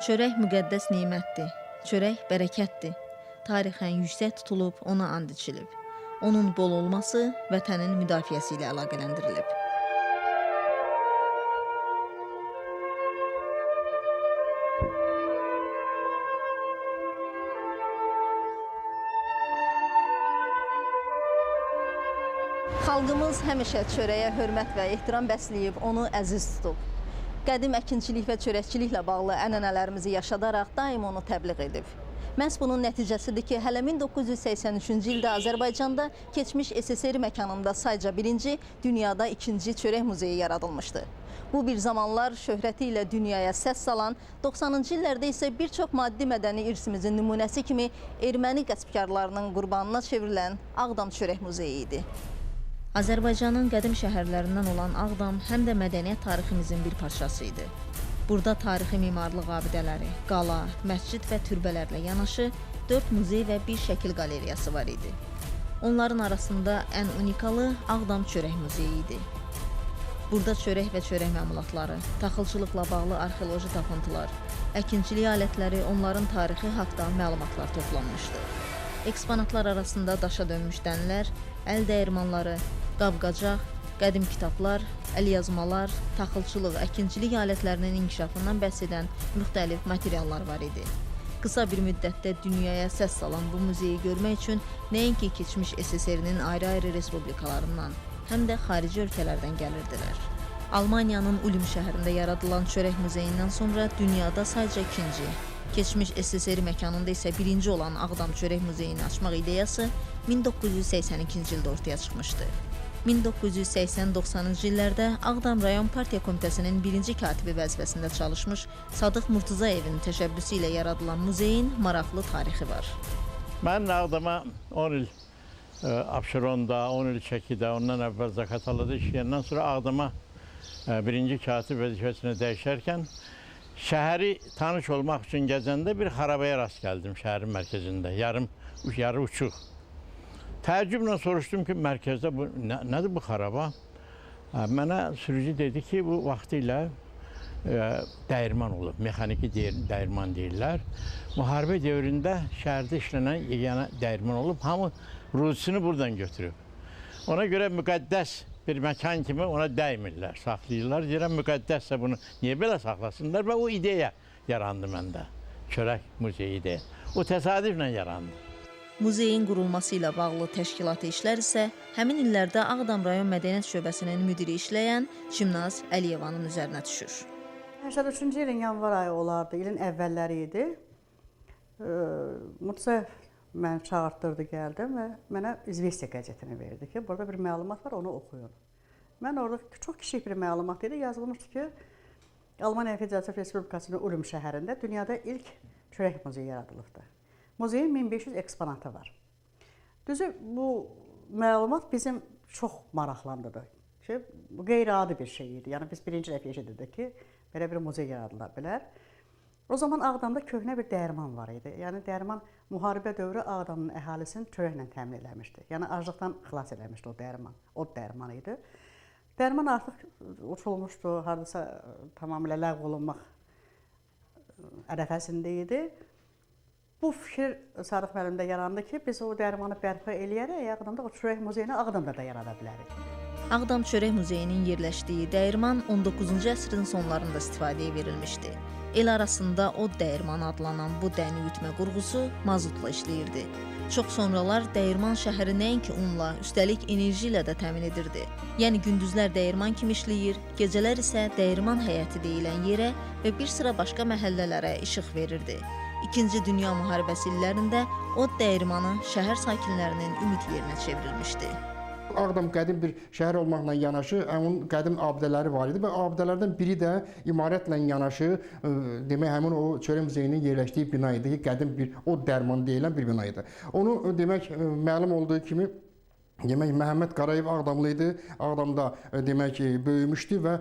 Çörək müqəddəs nimətdir, çörək bərəkətdir. Tarixən yüksək tutulub, ona and içilib. Onun bol olması vətənin müdafiəsi ilə əlaqələndirilib. Xalqımız həmişə çörəyə hörmət və ehtiram bəsləyib, onu əziz tutub. Qədim əkinçilik və çörəkçiliklə bağlı ənənələrimizi yaşadaraq daim onu təbliğ edib. Məhz bunun nəticəsidir ki, hələ 1983-cü ildə Azərbaycanda keçmiş SSR məkanında sayca birinci, dünyada ikinci çörək muzeyi yaradılmışdı. Bu bir zamanlar şöhrəti ilə dünyaya səs salan, 90-cı illərdə isə bir çox maddi mədəni irsimizin nümunəsi kimi erməni qəsbkarlarının qurbanına çevrilən Ağdam Çörək Muzeyi idi. Azərbaycanın qədim şəhərlərindən olan Ağdam həm də mədəniyyət tariximizin bir parçası idi. Burada tarixi mimarlıq abidələri, qala, məscid və türbələrlə yanaşı 4 muzey və bir şəkil qalereyası var idi. Onların arasında ən unikalı Ağdam Çörək Muzeyi idi. Burada çörək və çörək məmulatları, taxılçılıqla bağlı arxeoloji tapıntılar, əkinçilik alətləri, onların tarixi haqda məlumatlar toplanmışdı. Eksponatlar arasında daşa dönmüş dənlər, əl dəyirmanları, qab-qacaq, qədim kitablar, əlyazmalar, taxılçılıq, əkinçilik alətlərinin inkişafından bəhs edən müxtəlif materiallar var idi. Qısa bir müddətdə dünyaya səs salan bu muzeyi görmək üçün nəinki keçmiş SSR-nin ayrı-ayrı respublikalarından, həm də xarici ölkələrdən gəlirdilər. Almaniyanın Ulm şəhərində yaradılan çörək muzeyindən sonra dünyada sadəcə ikinci, keçmiş SSR məkanında isə birinci olan Ağdam Çörək Muzeyini açmaq ideyası 1982-ci ildə ortaya çıxmışdı. 1980-90-cı illərdə Ağdam Rayon Partiya Komitəsinin birinci katibi vəzifəsində çalışmış Sadıq Murtuzayevin təşəbbüsü ilə yaradılan muzeyin maraqlı tarixi var. Mən Ağdama 10 il Abşeronda, 10 il Şəkidə, ondan əvvəl Zaqatalıda işləyəndən sonra Ağdama birinci katib vəzifəsinə dəyişərkən şəhəri tanış olmaq üçün gəzəndə bir xarabaya rast gəldim şəhərin mərkəzində, yarı uçuq. Təəccüblə soruşdum ki, mərkəzdə nədir bu xaraba? Mənə sürücü dedi ki, bu vaxtilə dəyirman olub, mexaniki dəyirman deyirlər. Müharibə dövründə şəhərdə işlənən yeganə dəyirman olub, hamı ruzisini buradan götürüb. Ona görə müqəddəs bir məkan kimi ona dəymirlər, saxlayırlar. Deyirəm, müqəddəssə bunu niyə belə saxlasınlar? Və o ideya yarandı məndə, çörək muzeyi ideya. O təsadüflə yarandı. Muzeyin qurulması ilə bağlı təşkilati işlər isə həmin illərdə Ağdam Rayon Mədəniyyət Şöbəsinin müdiri işləyən Cimnaz Əliyevanın üzərinə düşür. 83-cü ilin yanvar ayı olardı, ilin əvvəlləri idi. Murtuzayev məni çağırtdırdı, gəldim və mənə İzvestiya qəzetini verdi ki, burada bir məlumat var, onu oxuyun. Mən orada çox kiçik bir məlumat idi, yazılmışdı ki, Almaniya Federasiya Respublikasının Ulm şəhərində dünyada ilk çörək muzeyi yaradılıbdır. Muzeyin 1500 eksponatı var. Düzü, bu məlumat bizim çox maraqlandırdı. Bu qeyri-adi bir şey idi. Yəni, biz birinci dəfə eşidirdik ki, belə bir muzey yaradıla bilər. O zaman Ağdamda köhnə bir dəyirman var idi. Yəni, dəyirman müharibə dövrü Ağdamın əhalisini çörəklə təmin eləmişdi. Yəni, aclıqdan xilas eləmişdi o dəyirman. Od dəyirmanı idi. Dəyirman artıq uçulmuşdu, haradasa tamamilə ləğv olunmaq ərəfəsində idi. Bu fikir Sadıq müəllimdə yarandı ki, biz o dəyirmanı bərpa eləyərək Ağdamda o çörək muzeyini Ağdamda da yarada bilərik. Ağdam Çörək Muzeyinin yerləşdiyi dəyirman 19-cu əsrin sonlarında istifadəyə verilmişdi. El arasında od dəyirmanı adlanan bu dəni ütmə qurğusu mazutla işləyirdi. Çox sonralar dəyirman şəhəri nəinki unla, üstəlik enerji ilə də təmin edirdi. Yəni gündüzlər dəyirman kimi işləyir, gecələr isə dəyirman həyəti deyilən yerə və bir sıra başqa məhəllələrə işıq verirdi. İkinci Dünya Müharibəsi illərində od dəyirmanı şəhər sakinlərinin ümid yerinə çevrilmişdi. Ağdam qədim bir şəhər olmaqla yanaşı, onun qədim abidələri var idi və abidələrdən biri də imarətlə yanaşı, demək, həmin o çörək muzeyinin yerləşdiyi bina idi ki, qədim bir od dəyirmanı deyilən bir bina idi. Onu, demək, məlum olduğu kimi, Demək, Məhəmməd Qarayev Ağdamlı idi. Ağdamda demək böyümüşdü və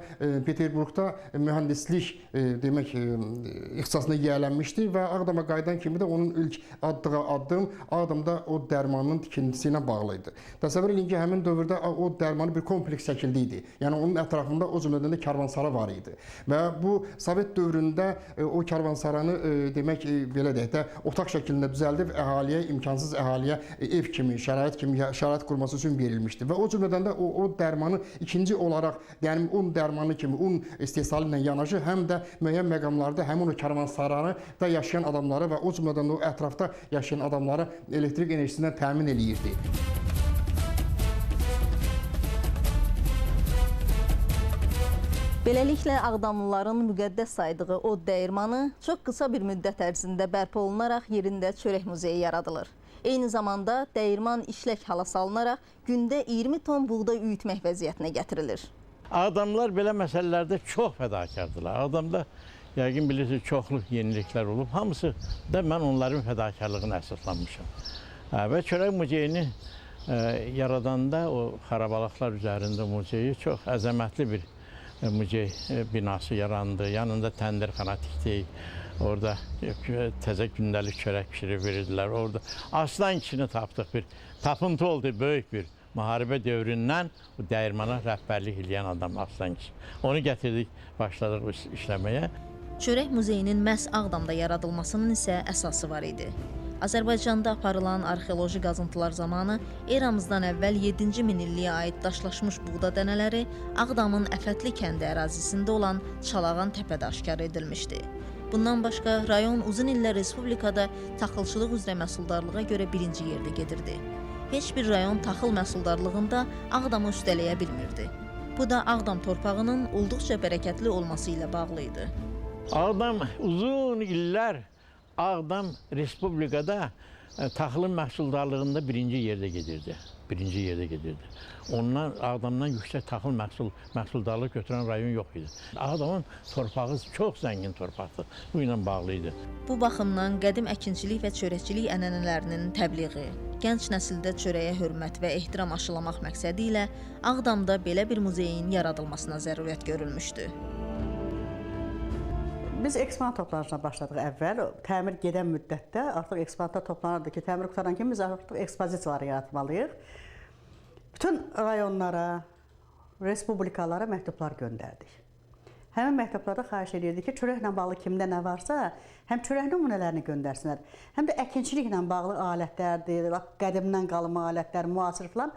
Peterburqda mühəndislik demək ixtisasına yiyələnmişdi və Ağdama qayıdan kimi də onun ilk atdığı addım Ağdamda o dərmanın tikintisi ilə bağlı idi. Təsəvvür edin ki, həmin dövrdə o dərmanı bir kompleks şəkildə idi. Yəni onun ətrafında o cümlədən də karvansara var idi. Və bu Sovet dövründə o karvansaranı demək belə deyək də otaq şəklində düzəldib əhaliyə, imkansız əhaliyə ev kimi, şərait qurmaq üçün verilmişdi və o cümlədən də o dərmanı ikinci olaraq, yəni un dərmanı kimi un istehsalı ilə yanaşı, həm də müəyyən məqamlarda həmin o karvansarada yaşayan adamları və o cümlədən də o ətrafda yaşayan adamları elektrik enerjisindən təmin eləyirdi. Beləliklə, Ağdamlıların müqəddəs saydığı o dəyirmanı çox qısa bir müddət ərzində bərpa olunaraq yerində çörək muzeyi yaradılır. Eyni zamanda dəyirman işlək hala salınaraq gündə 20 ton buğday üyütmək vəziyyətinə gətirilir. Ağdamlılar belə məsələlərdə çox fədakardırlar. Ağdamda yəqin bilirsiniz çoxlu yeniliklər olub. Hamısı da mən onların fədakarlığına əsaslanmışam. Və çörək muzeyini yaradanda o xarabalıqlar üzərində muzeyi çox əzəmətli bir muzey binası yarandı. Yanında təndirxana tikdik. Orada təzə gündəlik çörək pişirib verirdilər. Orada Aslan kişini tapdıq. Bir tapıntı oldu, böyük bir müharibə dövründən bu dəyirmana rəhbərlik edən adam Aslan kişi. Onu gətirdik, başladıq işləməyə. Çörək muzeyinin məhz Ağdamda yaradılmasının isə əsası var idi. Azərbaycanda aparılan arxeoloji qazıntılar zamanı eramızdan əvvəl 7-ci minilliyə aid daşlaşmış buğda dənələri Ağdamın Əfətli kəndi ərazisində olan Çalağan təpədə aşkar edilmişdi. Bundan başqa, rayon uzun illər respublikada taxılçılıq üzrə məhsuldarlığa görə birinci yerdə gedirdi. Heç bir rayon taxıl məhsuldarlığında Ağdamı üstələyə bilmirdi. Bu da Ağdam torpağının olduqca bərəkətli olması ilə bağlı idi. Ağdam uzun illər Ağdam respublikada taxılın məhsuldarlığında birinci yerdə gedirdi. Ondan Ağdamdan yüksək taxıl məhsuldarlıq götürən rayon yox idi. Ağdamın torpağı çox zəngin torpaqdır. Bu ilə bağlı idi. Bu baxımdan qədim əkinçilik və çörəkçilik ənənələrinin təbliği, gənc nəsildə çörəyə hörmət və ehtiram aşılamaq məqsədi ilə Ağdamda belə bir muzeyin yaradılmasına zərurət görülmüşdü. Biz eksponat toplanışına başladıq əvvəl. Təmir gedən müddətdə artıq eksponatlar toplanırdı ki, təmir qutaran kimi biz artıq ekspozisiyaları yaratmalıyıq. Bütün rayonlara, respublikalara məktublar göndərdik. Həmin məktublarda xahiş edirdik ki, çörəklə bağlı kimdə nə varsa, həm çörək nümunələrini göndərsinlər, həm də əkinçiliklə bağlı alətlərdir, qədimdən qalma alətlər, müasir falan.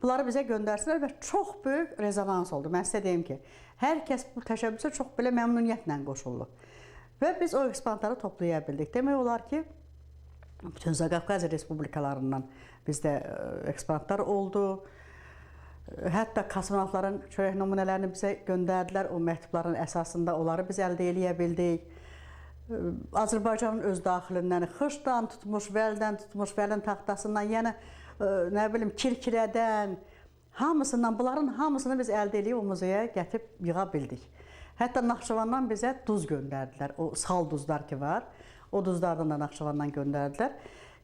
Bunları bizə göndərsinlər və çox böyük rezonans oldu. Mən sizə deyim ki, hər kəs bu təşəbbüsə çox belə məmnuniyyətlə qoşuldu. Və biz o eksponatları toplaya bildik. Demək olar ki, bütün Zaqafqaziya respublikalarından bizdə eksponatlar oldu. Hətta kosmonavtların çörək nümunələrini bizə göndərdilər. O məktubların əsasında onları biz əldə eləyə bildik. Azərbaycanın öz daxilindən xışdan tutmuş, vəldən tutmuş, vəlin taxtasından, yəni nə bilim, kirkirədən, hamısından, bunların hamısını biz əldə edib o muzeyə gətirib yığa bildik. Hətta Naxçıvandan bizə duz göndərdilər, o sal duzlar ki var, o duzlardan da Naxçıvandan göndərdilər.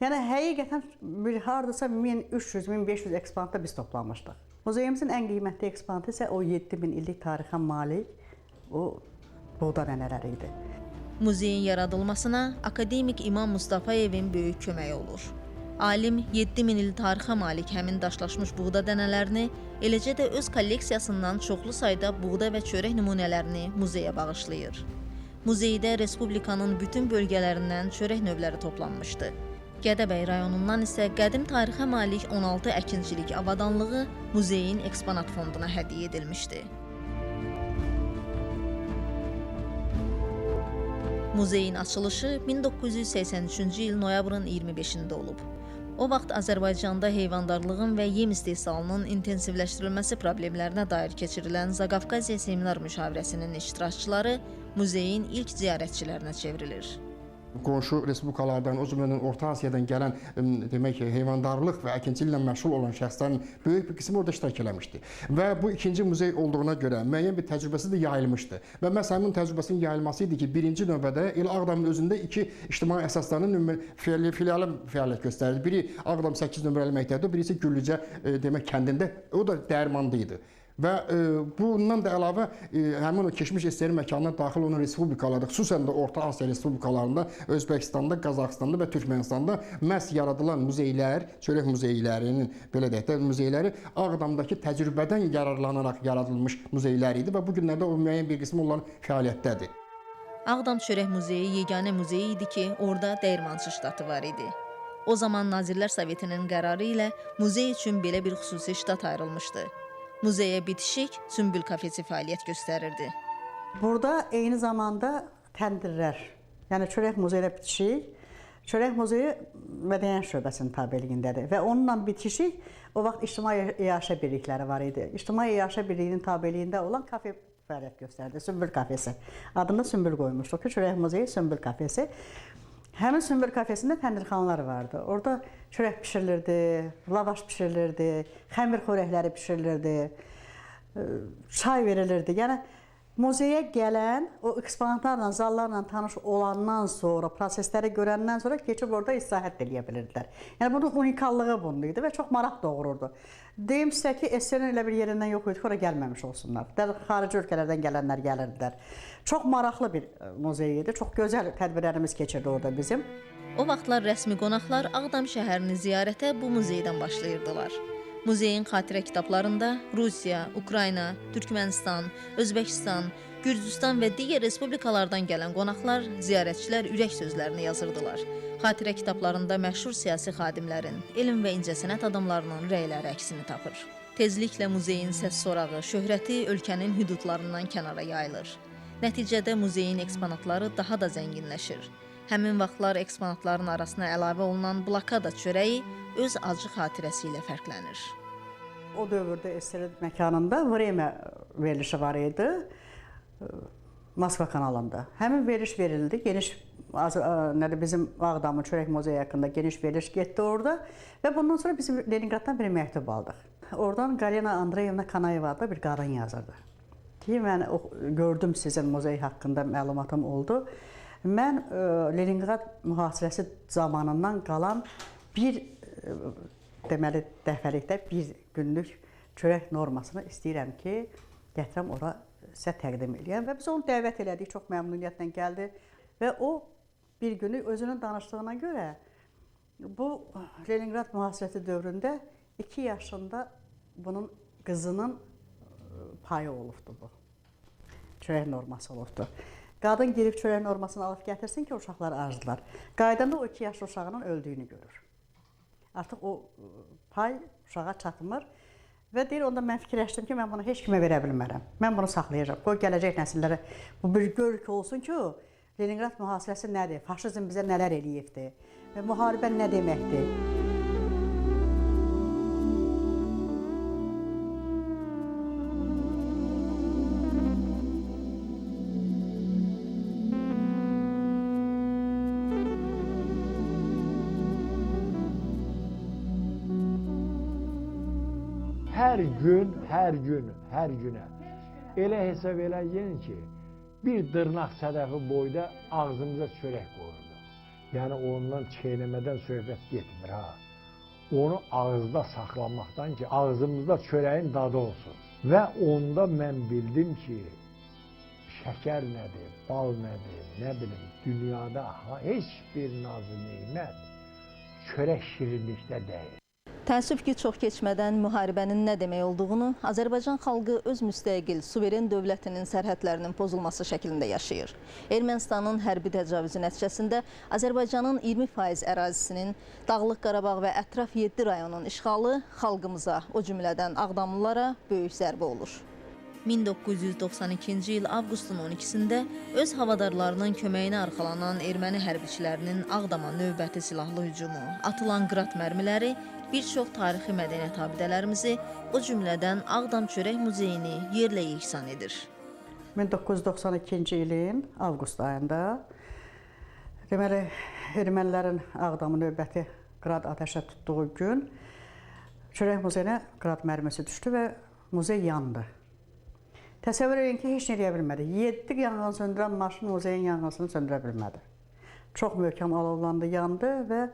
Yəni, həqiqətən hardasa 1300-1500 eksponatda biz toplanmışdıq. Muzeyimizin ən qiymətli eksponatı isə o 7000 illik tarixə malik o buğda nənələri idi. Muzeyin yaradılmasına akademik İmam Mustafayevin böyük köməyi olur. Alim 7000 il tarixə malik həmin daşlaşmış buğda dənələrini, eləcə də öz kolleksiyasından çoxlu sayda buğda və çörək nümunələrini muzeyə bağışlayır. Muzeydə respublikanın bütün bölgələrindən çörək növləri toplanmışdı. Gədəbəy rayonundan isə qədim tarixə malik 16 əkinçilik avadanlığı muzeyin eksponat fonduna hədiyyə edilmişdi. Muzeyin açılışı 1983-cü il noyabrın 25-də olub. O vaxt Azərbaycanda heyvandarlığın və yem istehsalının intensivləşdirilməsi problemlərinə dair keçirilən Zaqafqaziya seminar müşavirəsinin iştirakçıları muzeyin ilk ziyarətçilərinə çevrilir. qonşu respublikalardan, o cümlədən Orta Asiyadan gələn demək heyvandarlıq və əkinçiliklə məşğul olan şəxslərin böyük bir qismi orada iştirak eləmişdi. Və bu ikinci muzey olduğuna görə müəyyən bir təcrübəsi də yayılmışdı. Və məhz həmin təcrübəsinin yayılması idi ki, birinci növbədə elə Ağdamın özündə iki ictimai əsaslarının filialı fəaliyyət göstərirdi. Biri Ağdam 8 nömrəli məktəbdə, biri isə Güllücə demək kəndində, o da dəyirmanda idi. Və bundan da əlavə həmin o keçmiş SSR məkanına daxil olan respublikalarda, xüsusən də Orta Asiya respublikalarında, Özbəkistanda, Qazaxıstanda və Türkmənistanda məhz yaradılan muzeylər, çörək muzeylərinin belə deyək də muzeyləri Ağdamdakı təcrübədən yararlanaraq yaradılmış muzeylər idi və bu günlərdə o müəyyən bir qismi onların fəaliyyətdədir. Ağdam Çörək Muzeyi yeganə muzey idi ki, orada dəyirmançı ştatı var idi. O zaman Nazirlər Sovetinin qərarı ilə muzey üçün belə bir xüsusi ştat ayrılmışdı. Muzeyə bitişik Sümbül kafesi fəaliyyət göstərirdi. Burada eyni zamanda təndirlər, yəni çörək muzeyi ilə bitişik, çörək muzeyi mədəniyyət şöbəsinin tabeliyindədir və onunla bitişik o vaxt ictimai iaşə birlikləri var idi. İctimai iaşə birliyinin tabeliyində olan kafe fəaliyyət göstərdi, Sümbül kafesi. Adını Sümbül qoymuşduq ki, çörək muzeyi Sümbül kafesi. Həmin Sümbül kafesində təndirxanalar vardı. Orada çörək bişirilirdi, lavaş bişirilirdi, xəmir xörəkləri bişirilirdi, çay verilirdi. Yəni muzeyə gələn o eksponatlarla, zallarla tanış olandan sonra, prosesləri görəndən sonra keçib orada istirahət eləyə bilirdilər. Yəni bunun unikallığı bunun idi və çox maraq doğururdu. Deyim sizə ki, SSR-nin elə bir yerindən yox idi ki, ora gəlməmiş olsunlar. Xarici ölkələrdən gələnlər gəlirdilər. Çox maraqlı bir muzey idi, çox gözəl tədbirlərimiz keçirdi orada bizim. O vaxtlar rəsmi qonaqlar Ağdam şəhərini ziyarətə bu muzeydən başlayırdılar. Muzeyin xatirə kitablarında Rusiya, Ukrayna, Türkmənistan, Özbəkistan, Gürcüstan və digər respublikalardan gələn qonaqlar, ziyarətçilər ürək sözlərini yazırdılar. Xatirə kitablarında məşhur siyasi xadimlərin, elm və incəsənət adamlarının rəyləri əksini tapır. Tezliklə muzeyin səs sorağı, şöhrəti ölkənin hüdudlarından kənara yayılır. Nəticədə muzeyin eksponatları daha da zənginləşir. Həmin vaxtlar eksponatların arasına əlavə olunan blokada çörəyi öz acı xatirəsi ilə fərqlənir. O dövrdə SSR məkanında Vremya verilişi var idi, Moskva kanalında. Həmin veriliş verildi, geniş bizim Ağdamın Çörək Muzeyi haqqında geniş veriliş getdi orada və bundan sonra bizim Leningraddan bir məktub aldıq. Oradan Galina Andreyevna Kanayeva adlı bir qadın yazırdı ki, mən gördüm sizin muzey haqqında məlumatım oldu. Mən Leningrad mühasirəsi zamanından qalan bir deməli dəfəlikdə bir günlük çörək normasını istəyirəm ki, gətirəm ora sizə təqdim edəyəm və biz onu dəvət elədik, çox məmnuniyyətlə gəldi və o bir günlük özünün danışdığına görə bu Leningrad mühasirəsi dövründə 2 yaşında bunun qızının payı olubdu bu. Çörək norması olubdu. Qadın girib çörək normasını alıb gətirsin ki, uşaqlar arzular. Qaydanda o 2 yaşlı uşağının öldüyünü görür. Artıq o pay uşağa çatmır və deyir, onda mən fikirləşdim ki, mən bunu heç kimə verə bilmərəm. Mən bunu saxlayacağam. Qoy gələcək nəsillərə bu bir görük olsun ki, Leningrad mühasirəsi nədir, faşizm bizə nələr eləyibdir və müharibə nə deməkdir. Hər günə elə hesab eləyin ki, bir dırnaq sədəfi boyda ağzımıza çörək qoyurduq. Yəni ondan çeynəmədən söhbət getmir ha. Onu ağızda saxlamaqdan ki, ağzımızda çörəyin dadı olsun. Və onda mən bildim ki, şəkər nədir, bal nədir, nə bilim, dünyada heç bir nazı neymət çörək şirinlikdə deyil. Təəssüf ki, çox keçmədən müharibənin nə demək olduğunu Azərbaycan xalqı öz müstəqil, suveren dövlətinin sərhədlərinin pozulması şəklində yaşayır. Ermənistanın hərbi təcavüzü nəticəsində Azərbaycanın 20% ərazisinin Dağlıq Qarabağ və ətraf 7 rayonun işğalı xalqımıza, o cümlədən Ağdamlılara böyük zərbə olur. 1992-ci il avqustun 12-sində öz havadarlarının köməyinə arxalanan erməni hərbiçilərinin Ağdama növbəti silahlı hücumu, atılan qrat mərmiləri bir çox tarixi mədəniyyət abidələrimizi, o cümlədən Ağdam Çörək Muzeyini yerlə yeksan edir. 1992-ci ilin avqust ayında Deməli, ermənilərin Ağdamı növbəti qrad atəşə tutduğu gün Çörək muzeyinə qrad mərmisi düşdü və muzey yandı. Təsəvvür edin ki, heç nə edə bilmədi. 7 yanğın söndürən maşın muzeyin yanğısını söndürə bilmədi. Çox möhkəm alovlandı, yandı və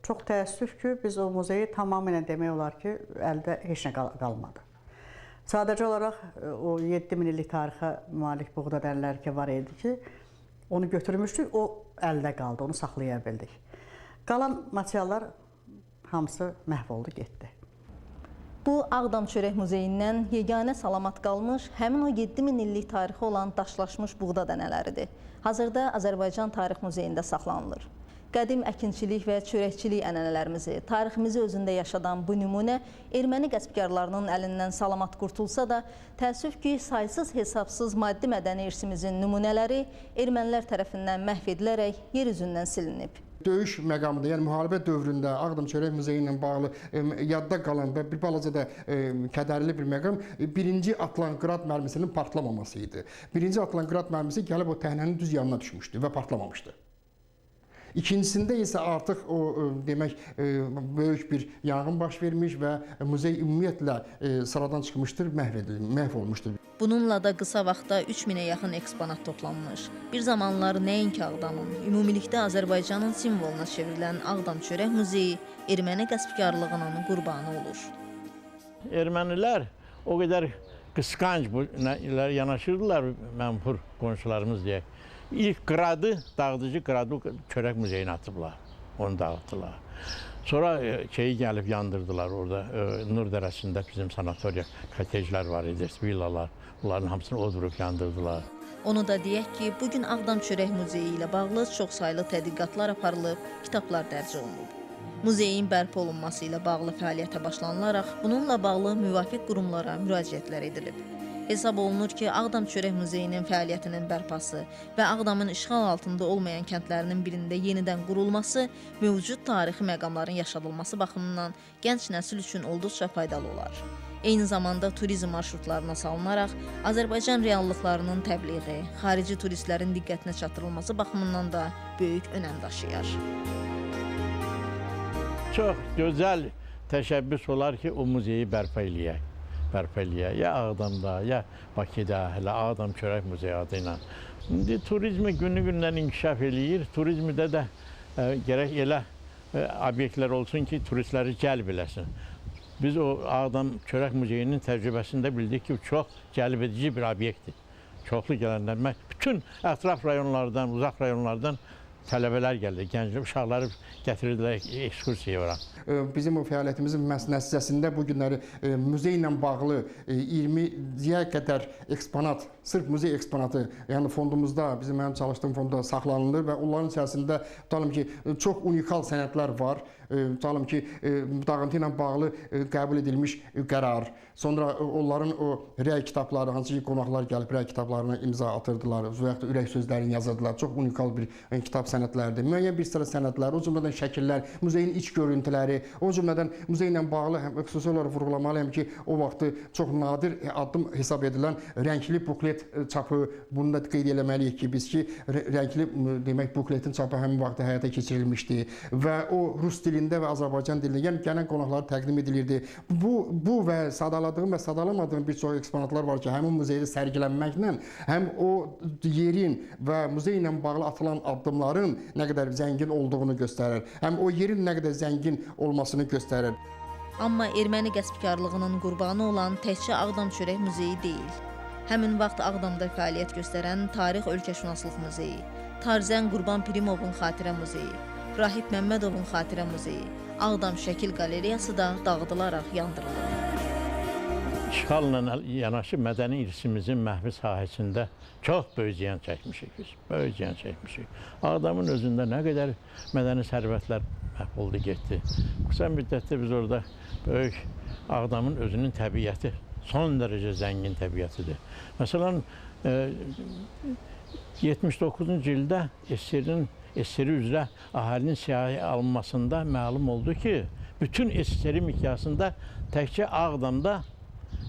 çox təəssüf ki, biz o muzeyi tamamilə demək olar ki, əldə heç nə qalmadı. Sadəcə olaraq o 7000 illik tarixə malik buğda dənələri ki var idi ki, onu götürmüşdük, o əldə qaldı, onu saxlaya bildik. Qalan materiallar hamısı məhv oldu, getdi. Bu Ağdam Çörək Muzeyindən yeganə salamat qalmış həmin o 7000 illik tarixi olan daşlaşmış buğda dənələridir. Hazırda Azərbaycan Tarix Muzeyində saxlanılır. Qədim əkinçilik və çörəkçilik ənənələrimizi, tariximizi özündə yaşadan bu nümunə erməni qəsbkarlarının əlindən salamat qurtulsa da, təəssüf ki, saysız hesabsız maddi mədəni irsimizin nümunələri ermənilər tərəfindən məhv edilərək yer üzündən silinib. Döyüş məqamında, yəni müharibə dövründə Ağdam Çörək Muzeyi ilə bağlı yadda qalan və bir balaca da kədərli bir məqam birinci atılan qrad mərmisinin partlamaması idi. Birinci atılan qrad mərmisi gəlib o təhnənin düz yanına düşmüşdü və partlamamışdı. İkincisində isə artıq o demək böyük bir yanğın baş vermiş və muzey ümumiyyətlə sıradan çıxmışdır, məhv olmuşdur. Bununla da qısa vaxtda 3000-ə yaxın eksponat toplanmış. Bir zamanlar nəinki Ağdamın, ümumilikdə Azərbaycanın simvoluna çevrilən Ağdam Çörək Muzeyi erməni qəsbkarlığının qurbanı olur. Ermənilər o qədər qısqanc yanaşırdılar, mənfur qonşularımız deyək. İlk qradı, dağıdıcı qradı Çörək Muzeyinə atıblar, onu dağıtdılar. Sonra şeyi gəlib yandırdılar orada, Nur Dərəsində bizim sanatoriya, kotejlər var idi, villalar, bunların hamısını odurub yandırdılar. Onu da deyək ki, bugün Ağdam Çörək Muzeyi ilə bağlı çoxsaylı tədqiqatlar aparılıb, kitablar dərc olunub. Muzeyin bərpa olunması ilə bağlı fəaliyyətə başlanılaraq, bununla bağlı müvafiq qurumlara müraciətlər edilib. Hesab olunur ki, Ağdam Çörək Muzeyinin fəaliyyətinin bərpası və Ağdamın işğal altında olmayan kəndlərinin birində yenidən qurulması mövcud tarixi məqamların yaşadılması baxımından gənc nəsil üçün olduqca faydalı olar. Eyni zamanda turizm marşrutlarına salınaraq Azərbaycan reallıqlarının təbliği, xarici turistlərin diqqətinə çatdırılması baxımından da böyük önəm daşıyar. Çox gözəl təşəbbüs olar ki, o muzeyi bərpa eləyək. Ya Ağdamda, ya Bakıda, hələ Ağdam Çörək Muzeyi adı ilə. İndi turizmi günü-gündən inkişaf eləyir. Turizmdə də gərək elə obyektlər olsun ki, turistləri cəlb eləsin. Biz o Ağdam Çörək Muzeyinin təcrübəsində bildik ki, çox cəlb edici bir obyektdir. Çoxlu gələnlər, bütün ətraf rayonlardan, uzaq rayonlardan tələbələr gəldi, gənclər, uşaqları gətirdilər ekskursiyaya ora. Bizim o fəaliyyətimizin nəticəsində bu günləri muzey ilə bağlı 20-yə qədər eksponat, sırf muzey eksponatı, yəni fondumuzda, mənim çalışdığım fonda saxlanılır və onların içərisində tutalım ki, çox unikal sənədlər var. Tutalım ki, dağıntı ilə bağlı qəbul edilmiş qərar, sonra onların o rəy kitabları, hansı ki, qonaqlar gəlib rəy kitablarına imza atırdılar və yaxud da ürək sözlərini yazırdılar. Çox unikal bir kitab sənədlərdir. Müəyyən bir sıra sənədlər, o cümlədən şəkillər, muzeyin iç görüntüləri, o cümlədən muzey ilə bağlı xüsusi olaraq vurğulamalıyam ki, o vaxtı çox nadir addım hesab edilən rəngli buklet çapı, bunu da qeyd eləməliyik ki, biz ki, rəngli demək bukletin çapı həmin vaxtda həyata keçirilmişdi və o rus dilində və Azərbaycan dilində, yəni gələn qonaqlara təqdim edilirdi. Bu və sadaladığım və sadalamadığım bir çox eksponatlar var ki, həmin muzeydə sərgilənməklə həm o yerin və muzey ilə bağlı atılan addımların nə qədər zəngin olduğunu göstərir, həm o yerin nə qədər zəngin olmasını göstərir. Amma erməni qəsbkarlığının qurbanı olan təkcə Ağdam Çörək Muzeyi deyil. Həmin vaxt Ağdamda fəaliyyət göstərən Tarix Ölkəşünaslıq Muzeyi, Tarzən Qurban Pirimovun Xatirə Muzeyi, Rahib Məmmədovun Xatirə Muzeyi, Ağdam Şəkil Qalereyası da dağıdılaraq yandırılır. İşğalla yanaşı mədəni irsimizin məhvi sahəsində çox böyük ziyan çəkmişik biz, böyük ziyan çəkmişik. Ağdamın özündə nə qədər mədəni sərvətlər məhv oldu, getdi. Qısa müddətdə biz orada böyük Ağdamın özünün təbiəti, son dərəcə zəngin təbiətidir. Məsələn, 79-cu ildə SSR üzrə əhalinin siyahıya alınmasında məlum oldu ki, bütün SSR miqyasında təkcə Ağdamda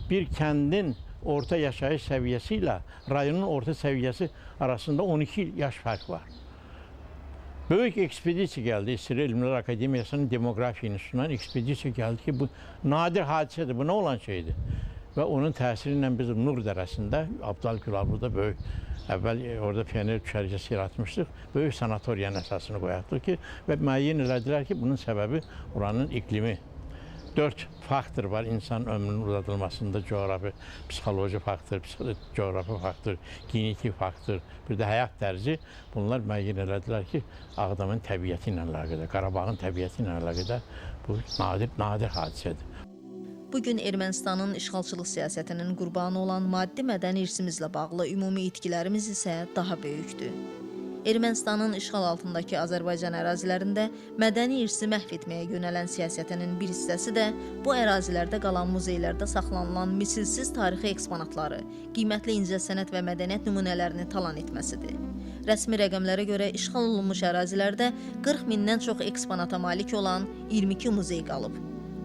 bir kəndin orta yaşayış səviyyəsi ilə rayonun orta səviyyəsi arasında 12 yaş fərq var. Böyük ekspedisiya gəldi. İsrail İlmlər Akademiyasının Demografiya İnstitutundan ekspedisiya gəldi ki, bu nadir hadisədir, bu nə olan şeydir. Və onun təsiri ilə biz Nur Dərəsində, Abdal Gülalbuda böyük, əvvəl orada pioner düşərgəsi yaratmışdıq, böyük sanatoriyanın əsasını qoyaqdıq ki, və müəyyən elədilər ki, bunun səbəbi oranın iqlimi. 4 faktor var insan ömrünün uzadılmasında: coğrafi, psixoloji faktor, coğrafi faktor, genetik faktor, bir də həyat tərzi. Bunlar müəyyən elədilər ki, Ağdamın təbiəti ilə əlaqədar, Qarabağın təbiəti ilə əlaqədar bu nadir hadisədir. Bugün Ermənistanın işğalçılıq siyasətinin qurbanı olan maddi-mədəni irsimizlə bağlı ümumi itkilərimiz isə daha böyükdür. Ermənistanın işğal altındakı Azərbaycan ərazilərində mədəni irsi məhv etməyə yönələn siyasətinin bir hissəsi də bu ərazilərdə qalan muzeylərdə saxlanılan misilsiz tarixi eksponatları, qiymətli incəsənət və mədəniyyət nümunələrini talan etməsidir. Rəsmi rəqəmlərə görə işğal olunmuş ərazilərdə 40 mindən çox eksponata malik olan 22 muzey qalıb.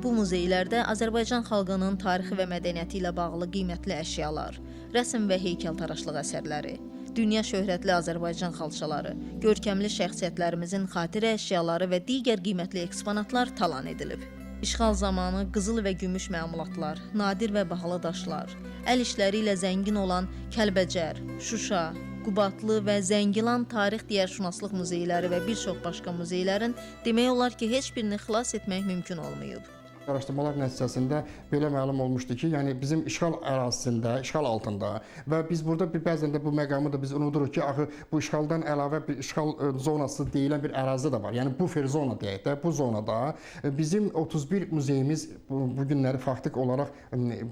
Bu muzeylərdə Azərbaycan xalqının tarixi və mədəniyyəti ilə bağlı qiymətli əşyalar, rəsm və heykəltaraşlıq əsərləri, dünya şöhrətli Azərbaycan xalçaları, görkəmli şəxsiyyətlərimizin xatirə əşyaları və digər qiymətli eksponatlar talan edilib. İşğal zamanı qızıl və gümüş məmulatlar, nadir və bahalı daşlar, əl işləri ilə zəngin olan Kəlbəcər, Şuşa, Qubadlı və Zəngilan tarix diyarşünaslıq muzeyləri və bir çox başqa muzeylərin demək olar ki, heç birini xilas etmək mümkün olmayıb. Araşdırmalar nəticəsində belə məlum olmuşdu ki, yəni bizim işğal ərazisində, işğal altında və biz burada bəzən də bu məqamı da biz unuduruq ki, axı bu işğaldan əlavə bir işğal zonası deyilən bir ərazi də var. Yəni bufer zona deyək də, bu zonada bizim 31 muzeyimiz bu günləri faktiki olaraq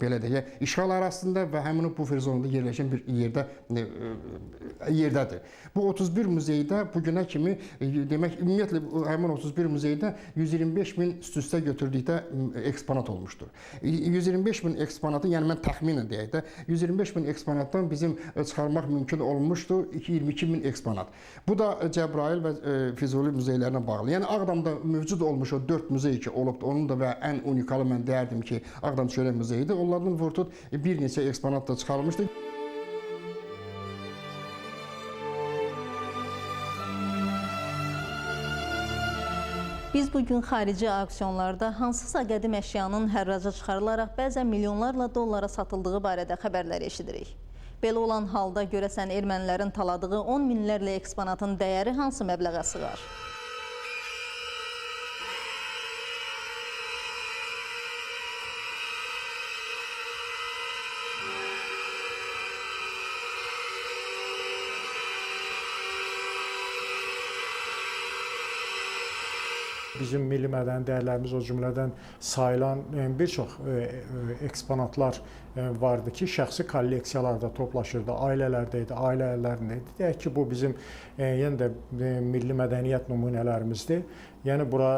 belə deyək, işğal ərazisində və həmin o bufer zonada yerləşən bir yerdədir. Bu 31 muzeydə bu günə kimi demək ümumiyyətlə həmin 31 muzeydə 125 min üst-üstə götürdükdə eksponat olmuşdur. 125 min eksponatı, yəni mən təxminən deyək də, 125 min eksponatdan bizim çıxarmaq mümkün olmuşdur 22 min eksponat. Bu da Cəbrayıl və Füzuli muzeylərinə bağlı. Yəni Ağdamda mövcud olmuş o 4 muzey ki olubdur, onun da və ən unikalı mən deyərdim ki, Ağdam Çörək muzeyidir. Onlardan vurtut bir neçə eksponat da çıxarılmışdır. Biz bugün xarici auksionlarda hansısa qədim əşyanın hərraca çıxarılaraq bəzən milyonlarla dollara satıldığı barədə xəbərlər eşidirik. Belə olan halda görəsən ermənilərin taladığı 10 minlərlə eksponatın dəyəri hansı məbləğə sığar? Bizim milli mədəni dəyərlərimiz, o cümlədən sayılan bir çox eksponatlar vardı ki, şəxsi kolleksiyalarda toplaşırdı, ailələrdə idi, ailələrində idi. Deyək ki, bu bizim yenə də milli mədəniyyət nümunələrimizdir. Yəni bura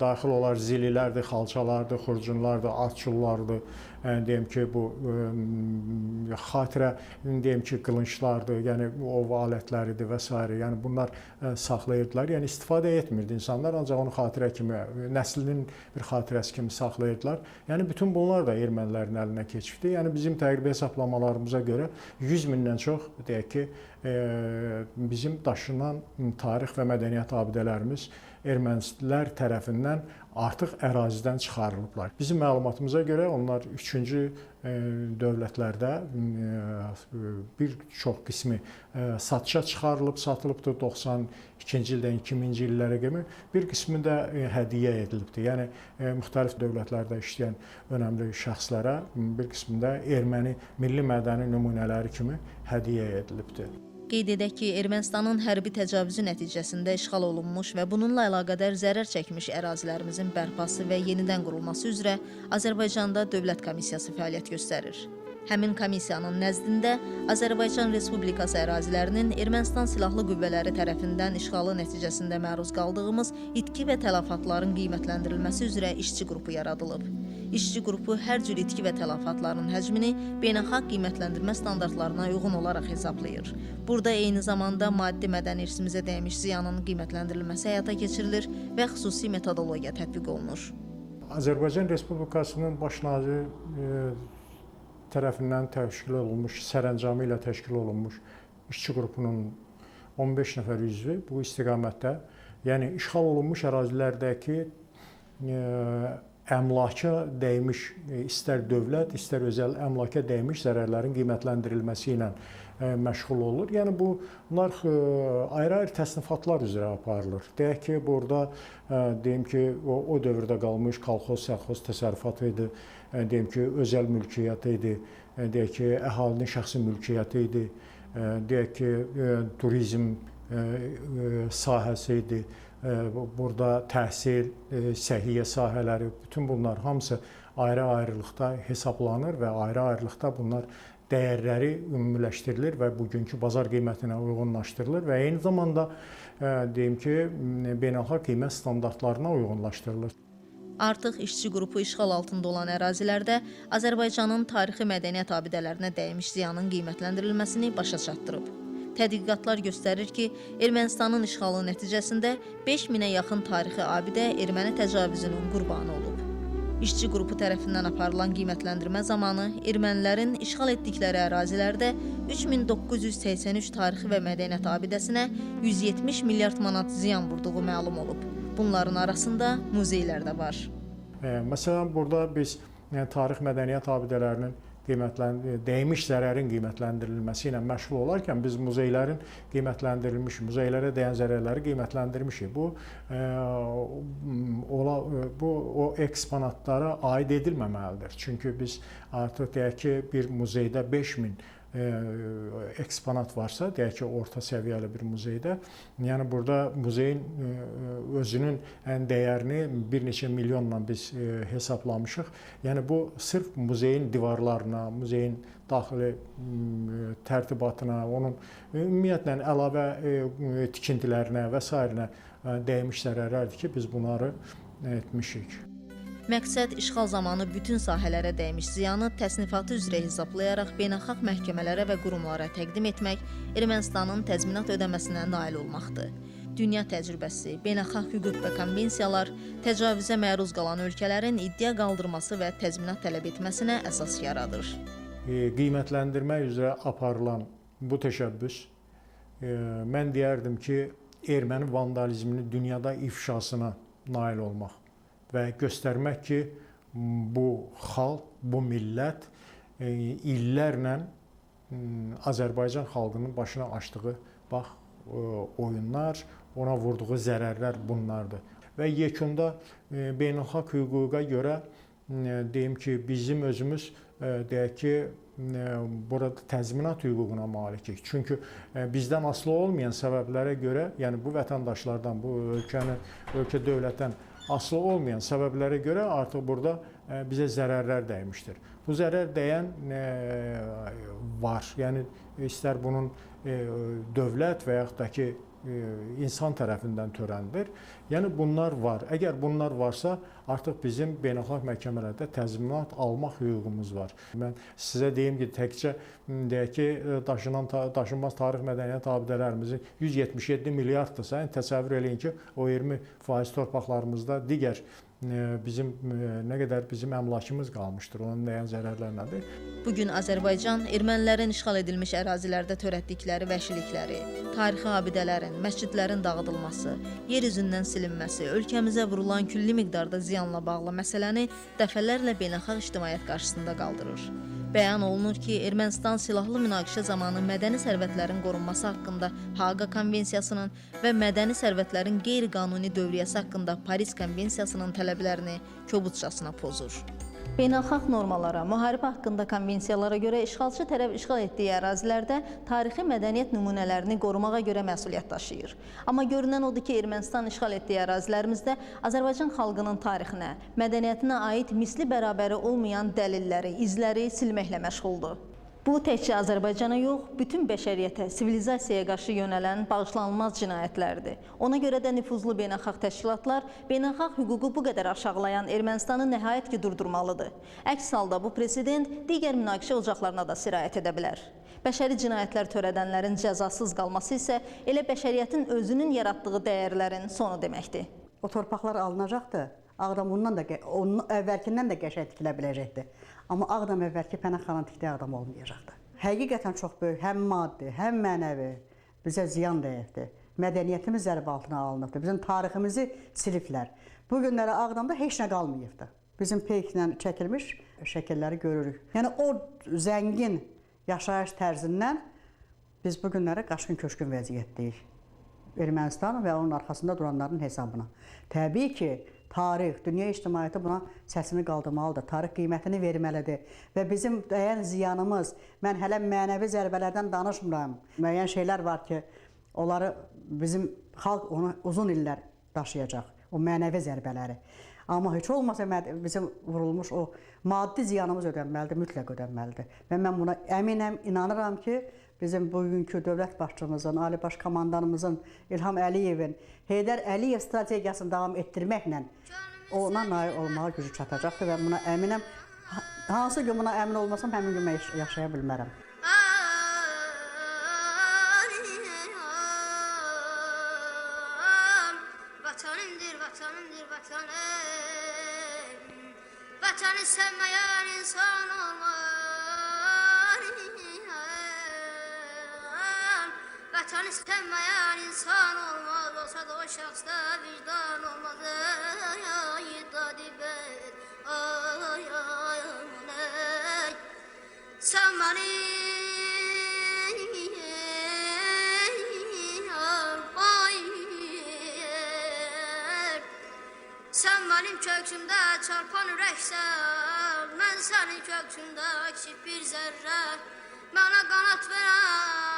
daxil olar zililərdir, xalçalardır, xurcunlardır, atçullardır. Deyim ki, bu xatirə, deyim ki, qılınclardır, yəni ov alətləridir və s. Yəni bunlar saxlayırdılar. Yəni istifadə etmirdi insanlar, ancaq onu xatirə kimi, nəslinin bir xatirəsi kimi saxlayırdılar. Yəni bütün bunlar da ermənilərin əlinə keçibdi. Yəni bizim təqribi hesablamalarımıza görə 100 mindən çox, deyək ki, bizim daşınan tarix və mədəniyyət abidələrimiz ermənilər tərəfindən artıq ərazidən çıxarılıblar. Bizim məlumatımıza görə onlar 3-cü dövlətlərdə bir çox qismi satışa çıxarılıb, satılıbdır 92-ci ildən 2000-ci illərə kimi, bir qismi də hədiyyə edilibdir. Yəni müxtəlif dövlətlərdə işləyən önəmli şəxslərə bir qismində erməni milli mədəni nümunələri kimi hədiyyə edilibdir. Qeyd edək ki, Ermənistanın hərbi təcavüzü nəticəsində işğal olunmuş və bununla əlaqədar zərər çəkmiş ərazilərimizin bərpası və yenidən qurulması üzrə Azərbaycanda Dövlət Komissiyası fəaliyyət göstərir. Həmin komissiyanın nəzdində Azərbaycan Respublikası ərazilərinin Ermənistan silahlı qüvvələri tərəfindən işğalı nəticəsində məruz qaldığımız itki və tələfatların qiymətləndirilməsi üzrə işçi qrupu yaradılıb. İşçi qrupu hər cür itki və tələfatların həcmini beynəlxalq qiymətləndirmə standartlarına uyğun olaraq hesablayır. Burada eyni zamanda maddi mədəni irsimizə dəymiş ziyanın qiymətləndirilməsi həyata keçirilir və xüsusi metodologiya tətbiq olunur. Azərbaycan Respublikasının baş naziri tərəfindən təşkil olunmuş, sərəncamı ilə təşkil olunmuş işçi qrupunun 15 nəfər üzvü bu istiqamətdə Yəni işğal olunmuş ərazilərdəki əmlaka dəymiş, istər dövlət, istər özəl əmlaka dəymiş zərərlərin qiymətləndirilməsi ilə məşğul olur. Yəni bunlar ayrı-ayrı təsnifatlar üzrə aparılır. Deyək ki, burada deyim ki, o dövrdə qalmış kolxoz, sərxoz təsərrüfatı idi. Deyim ki, özəl mülkiyyəti idi. Deyək ki, əhalinin şəxsi mülkiyyəti idi. Deyək ki, turizm sahəsi idi. Burada təhsil, səhiyyə sahələri, bütün bunlar hamısı ayrı-ayrılıqda hesablanır və ayrı-ayrılıqda bunlar dəyərləri ümumiləşdirilir və bugünkü bazar qiymətinə uyğunlaşdırılır və eyni zamanda deyim ki, beynəlxalq qiymət standartlarına uyğunlaşdırılır. Artıq işçi qrupu işğal altında olan ərazilərdə Azərbaycanın tarixi mədəniyyət abidələrinə dəymiş ziyanın qiymətləndirilməsini başa çatdırıb. Tədqiqatlar göstərir ki, Ermənistanın işğalı nəticəsində 5000-ə yaxın tarixi abidə erməni təcavüzünün qurbanı olub. İşçi qrupu tərəfindən aparılan qiymətləndirmə zamanı ermənilərin işğal etdikləri ərazilərdə 3983 tarixi və mədəniyyət abidəsinə 170 milyard manat ziyan vurduğu məlum olub. Bunların arasında muzeylər də var. Məsələn, burada biz tarix mədəniyyət abidələrinin dəymiş zərərin qiymətləndirilməsi ilə məşğul olarkən biz muzeylərin qiymətləndirilmiş, muzeylərə dəyən zərərləri qiymətləndirmişik. Bu o eksponatlara aid edilməməlidir. Çünki biz artıq deyək ki, bir muzeydə 5000 eksponat varsa, deyək ki, orta səviyyəli bir muzeydə, yəni burada muzeyin özünün ən dəyərini bir neçə milyonla biz hesablamışıq. Yəni bu sırf muzeyin divarlarına, muzeyin daxili tərtibatına, onun ümumiyyətlə əlavə tikintilərinə və s. dəymiş zərərlərdir ki, biz bunları etmişik. Məqsəd işğal zamanı bütün sahələrə dəymiş ziyanı təsnifatı üzrə hesablayaraq beynəlxalq məhkəmələrə və qurumlara təqdim etmək, Ermənistanın təzminat ödəməsinə nail olmaqdır. Dünya təcrübəsi, beynəlxalq hüquq və konvensiyalar təcavüzə məruz qalan ölkələrin iddia qaldırması və təzminat tələb etməsinə əsas yaradır. Qiymətləndirmə üzrə aparılan bu təşəbbüs, mən deyərdim ki, erməni vandalizminin dünyada ifşasına nail olmaq və göstərmək ki, bu xalq, bu millət illərlə Azərbaycan xalqının başına açdığı oyunlar, ona vurduğu zərərlər bunlardır. Və yekunda beynəlxalq hüquqa görə deyim ki, bizim özümüz deyək ki, burada təzminat hüququna malikik. Çünki bizdən asılı olmayan səbəblərə görə, yəni bu vətəndaşlardan, bu ölkə dövlətdən asılı olmayan səbəblərə görə artıq burada bizə zərərlər dəymişdir. Bu zərər dəyən var. Yəni istər bunun dövlət və yaxud da ki, insan tərəfindən törənilir. Yəni bunlar var. Əgər bunlar varsa, artıq bizim beynəlxalq məhkəmələrdə təzminat almaq hüququmuz var. Mən sizə deyim ki, təkcə deyək ki, daşınmaz tarix mədəniyyət abidələrimizin 177 milyarddırsa, təsəvvür eləyin ki, o 20% torpaqlarımızda digər bizim nə qədər bizim əmlakımız qalmışdır, onun dəyən zərərlər nədir? Bugün Azərbaycan ermənilərin işğal edilmiş ərazilərdə törətdikləri vəhşilikləri, tarixi abidələrin, məscidlərin dağıdılması, yer üzündən silinməsi, ölkəmizə vurulan külli miqdarda ziyanla bağlı məsələni dəfələrlə beynəlxalq ictimaiyyət qarşısında qaldırır. Bəyan olunur ki, Ermənistan silahlı münaqişə zamanı mədəni sərvətlərin qorunması haqqında Haaqa Konvensiyasının və mədəni sərvətlərin qeyri-qanuni dövriyyəsi haqqında Paris Konvensiyasının tələblərini kobudcasına pozur. Beynəlxalq normalara, müharibə haqqında konvensiyalara görə işğalçı tərəf işğal etdiyi ərazilərdə tarixi mədəniyyət nümunələrini qorumağa görə məsuliyyət daşıyır. Amma görünən odur ki, Ermənistan işğal etdiyi ərazilərimizdə Azərbaycan xalqının tarixinə, mədəniyyətinə aid misli bərabəri olmayan dəlilləri, izləri silməklə məşğuldur. Bu təkcə Azərbaycana yox, bütün bəşəriyyətə, sivilizasiyaya qarşı yönələn bağışlanılmaz cinayətlərdir. Ona görə də nüfuzlu beynəlxalq təşkilatlar beynəlxalq hüququ bu qədər aşağılayan Ermənistanı nəhayət ki durdurmalıdır. Əks halda bu president digər münaqişə ocaqlarına da sirayət edə bilər. Bəşəri cinayətlər törədənlərin cəzasız qalması isə elə bəşəriyyətin özünün yaratdığı dəyərlərin sonu deməkdir. O torpaqlar alınacaqdır. Ağdam ondan da, onun əvvəlkindən də qəşəng tikilə biləcəkdir. Amma Ağdam əvvəlki Pənah xanın tikdiyi Ağdam olmayacaqdır. Həqiqətən çox böyük, həm maddi, həm mənəvi bizə ziyan dəyibdir. mədəniyyətimiz zərb altına alınıbdır. Bizim tariximizi siliblər. Bu günlərə Ağdamda heç nə qalmayıbdır. Bizim peyklə çəkilmiş şəkilləri görürük. Yəni o zəngin yaşayış tərzindən biz bu günlərə qaçqın köşkün vəziyyətdəyik. Ermənistan və onun arxasında duranların hesabına. Təbii ki, tarix, dünya ictimaiyyəti buna səsini qaldırmalıdır, tarix qiymətini verməlidir və bizim dəyən ziyanımız, mən hələ mənəvi zərbələrdən danışmıram, müəyyən şeylər var ki, onları bizim xalq onu uzun illər daşıyacaq, o mənəvi zərbələri. Amma heç olmasa bizim vurulmuş o maddi ziyanımız ödənməlidir, mütləq ödənməlidir. Və mən buna əminəm, inanıram ki, bizim bugünkü dövlət başçımızın, Ali Baş Komandanımızın, İlham Əliyevin Heydər Əliyev strategiyasını davam etdirməklə ona nail olmağa gücü çatacaqdır və buna əminəm. Hansı gün buna əmin olmasam, həmin gün mən yaşaya bilmərəm. Vatanımdır, vatanımdır, vatanım. Vatanı sevmeyen insan olmaz. Vatan istenmeyen insan olmaz, olsa da o şahsta vicdan olmaz. Ay dadibet, ay ay ay. Sen beni sen benim köksümde çarpan yüreksen, ben senin köksünde eksik bir zerre. Bana kanat veren